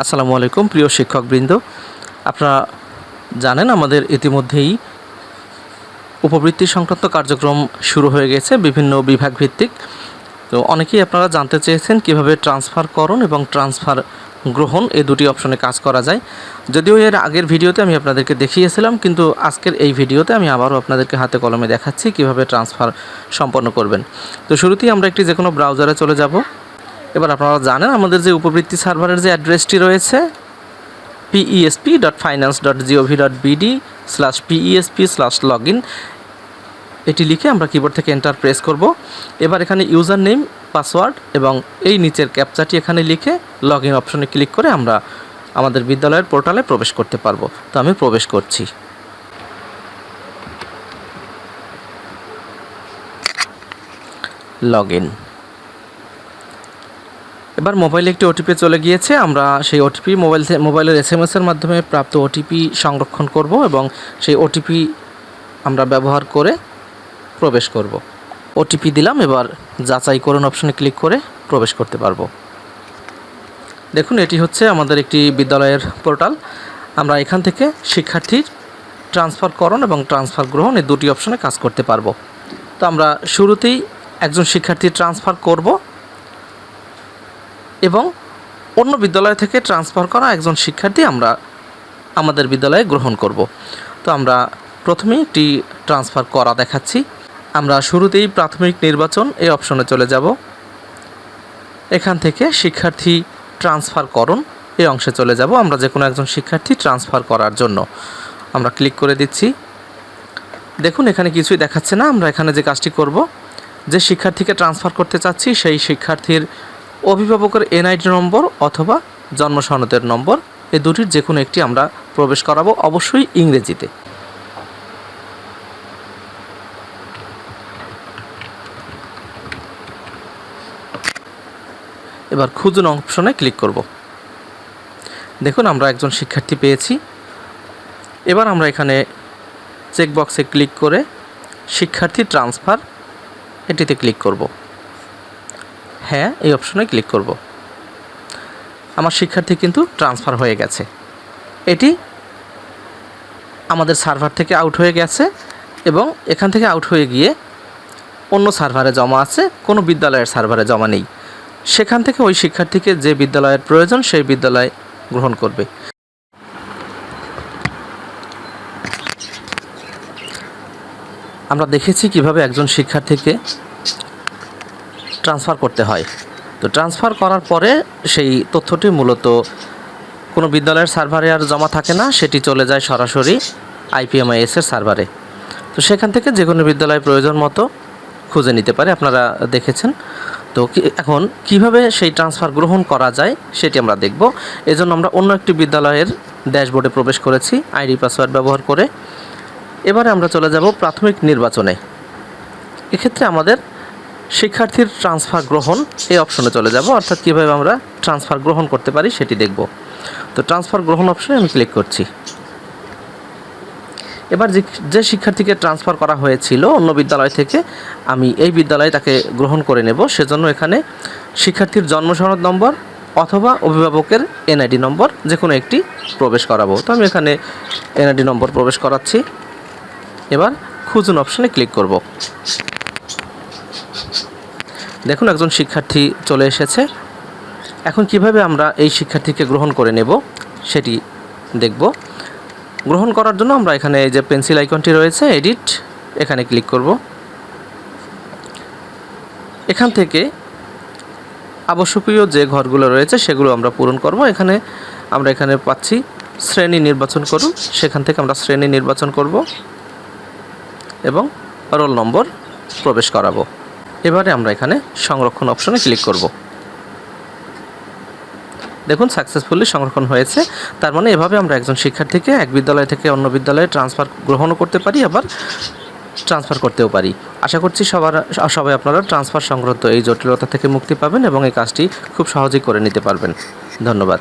আসসালামু আলাইকুম প্রিয় শিক্ষকবৃন্দ, আপনারা জানেন আমাদের ইতিমধ্যেই উপবৃত্তি সংক্রান্ত কার্যক্রম শুরু হয়ে গেছে বিভিন্ন বিভাগ ভিত্তিক। তো অনেকেই আপনারা জানতে চেয়েছেন কিভাবে ট্রান্সফারকরণ এবং ট্রান্সফার গ্রহণ এই দুটি অপশনে কাজ করা যায়। যদিও এর আগের ভিডিওতে আমি আপনাদেরকে দেখিয়েছিলাম, কিন্তু আজকের এই ভিডিওতে আমি আবারও আপনাদেরকে হাতে কলমে দেখাচ্ছি কিভাবে ট্রান্সফার সম্পন্ন করবেন। তো শুরুতেই আমরা একটি যে কোনো ব্রাউজারে চলে যাব। এবার আপনারা জানেন আমাদের যে উপবৃত্তি সার্ভারের যে অ্যাড্রেসটি রয়েছে pesp.finance.gov.bd/pesp/login, এটি লিখে আমরা কিবোর্ড থেকে এন্টার প্রেস করব। এবার এখানে ইউজার নেম, পাসওয়ার্ড এবং এই নিচের ক্যাপচাটি এখানে লিখে লগইন অপশনে ক্লিক করে আমরা আমাদের বিদ্যালয়ের পোর্টালে প্রবেশ করতে পারবো। তো আমি প্রবেশ করছি। লগইন। এবার মোবাইলে একটি ওটিপি চলে গিয়েছে। আমরা সেই ওটিপি মোবাইলের SMS-এর মাধ্যমে প্রাপ্ত ওটিপি সংরক্ষণ করব এবং সেই ওটিপি আমরা ব্যবহার করে প্রবেশ করব। ওটিপি দিলাম, এবার যাচাই করুন অপশনে ক্লিক করে প্রবেশ করতে পারবো। দেখুন, এটি হচ্ছে আমাদের একটি বিদ্যালয়ের পোর্টাল। আমরা এখান থেকে শিক্ষার্থীর ট্রান্সফারকরণ এবং ট্রান্সফার গ্রহণ এই দুটি অপশনে কাজ করতে পারবো। তো আমরা শুরুতেই একজন শিক্ষার্থী ট্রান্সফার করব এবং অন্য বিদ্যালয় থেকে ট্রান্সফার করা একজন শিক্ষার্থী আমরা আমাদের বিদ্যালয়ে গ্রহণ করব। তো আমরা প্রথমেই একটি ট্রান্সফার করা দেখাচ্ছি। আমরা শুরুতেই প্রাথমিক নির্বাচন এই অপশনে চলে যাব। এখান থেকে শিক্ষার্থী ট্রান্সফারকরণ এই অংশে চলে যাব। আমরা যে কোনো একজন শিক্ষার্থী ট্রান্সফার করার জন্য আমরা ক্লিক করে দিচ্ছি। দেখুন, এখানে কিছুই দেখাচ্ছে না। আমরা এখানে যে কাজটি করব, যে শিক্ষার্থীকে ট্রান্সফার করতে চাচ্ছি সেই শিক্ষার্থীর অভিভাবকের NID নম্বর অথবা জন্ম সনদের নম্বর, এই দুটির যে কোনো একটি আমরা প্রবেশ করাবো, অবশ্যই ইংরেজিতে। এবার খুঁজুন অপশনে ক্লিক করব। দেখুন, আমরা একজন শিক্ষার্থী পেয়েছি। এবার আমরা এখানে চেকবক্সে ক্লিক করে শিক্ষার্থী ট্রান্সফার এটিতে ক্লিক করব। হ্যাঁ, এই অপশনে ক্লিক করব। আমার শিক্ষার্থী কিন্তু ট্রান্সফার হয়ে গেছে। এটি আমাদের সার্ভার থেকে আউট হয়ে গেছে এবং এখান থেকে আউট হয়ে গিয়ে অন্য সার্ভারে জমা আছে, কোনো বিদ্যালয়ের সার্ভারে জমা নেই। সেখান থেকে ওই শিক্ষার্থীকে যে বিদ্যালয়ের প্রয়োজন সেই বিদ্যালয় গ্রহণ করবে। আমরা দেখেছি কিভাবে একজন শিক্ষার্থীকে ট্রান্সফার করতে হয়। তো ট্রান্সফার করার পরে সেই তথ্যটি মূলত কোনো বিদ্যালয়ের সার্ভারে আর জমা থাকে না, সেটি চলে যায় সরাসরি IPMIS-এর সার্ভারে। তো সেখান থেকে যে কোনো বিদ্যালয় প্রয়োজন মতো খুঁজে নিতে পারে, আপনারা দেখেছেন। তো এখন কিভাবে সেই ট্রান্সফার গ্রহণ করা যায় সেটি আমরা দেখব। এজন্য আমরা অন্য একটি বিদ্যালয়ের ড্যাশবোর্ডে প্রবেশ করেছি ID পাসওয়ার্ড ব্যবহার করে। এবারে আমরা চলে যাব প্রাথমিক নির্বাচনে। এক্ষেত্রে আমাদের শিক্ষার্থীর ট্রান্সফার গ্রহণ এই অপশনে চলে যাব, অর্থাৎ কীভাবে আমরা ট্রান্সফার গ্রহণ করতে পারি সেটি দেখব। তো ট্রান্সফার গ্রহণ অপশনে আমি ক্লিক করছি। এবার যে শিক্ষার্থীকে ট্রান্সফার করা হয়েছিল অন্য বিদ্যালয় থেকে, আমি এই বিদ্যালয়ে তাকে গ্রহণ করে নেব। সেজন্য এখানে শিক্ষার্থীর জন্ম সনদ নম্বর অথবা অভিভাবকের NID নম্বর যে কোনো একটি প্রবেশ করাবো। তো আমি এখানে NID নম্বর প্রবেশ করাচ্ছি। এবার খুঁজুন অপশনে ক্লিক করব। দেখুন, একজন শিক্ষার্থী চলে এসেছে। এখন কিভাবে আমরা এই শিক্ষার্থীকে গ্রহণ করে নেব সেটি দেখব। গ্রহণ করার জন্য আমরা এখানে যে পেন্সিল আইকনটি রয়েছে এডিট, এখানে ক্লিক করব। এখান থেকে আবশ্যকীয় যে ঘরগুলো রয়েছে সেগুলো আমরা পূরণ করব। আমরা এখানে পাচ্ছি শ্রেণী নির্বাচন করুন, সেখান থেকে আমরা শ্রেণী নির্বাচন করব এবং রোল নম্বর প্রবেশ করাবো। এবারে আমরা এখানে সংরক্ষণ অপশনে ক্লিক করব। দেখুন, সাকসেসফুলি সংরক্ষণ হয়েছে। তার মানে এভাবে আমরা একজন শিক্ষার্থীকে এক বিদ্যালয় থেকে অন্য বিদ্যালয়ে ট্রান্সফার গ্রহণও করতে পারি, আবার ট্রান্সফার করতেও পারি। আশা করছি সবাই আপনারা ট্রান্সফার সংক্রান্ত এই জটিলতা থেকে মুক্তি পাবেন এবং এই কাজটি খুব সহজেই করে নিতে পারবেন। ধন্যবাদ।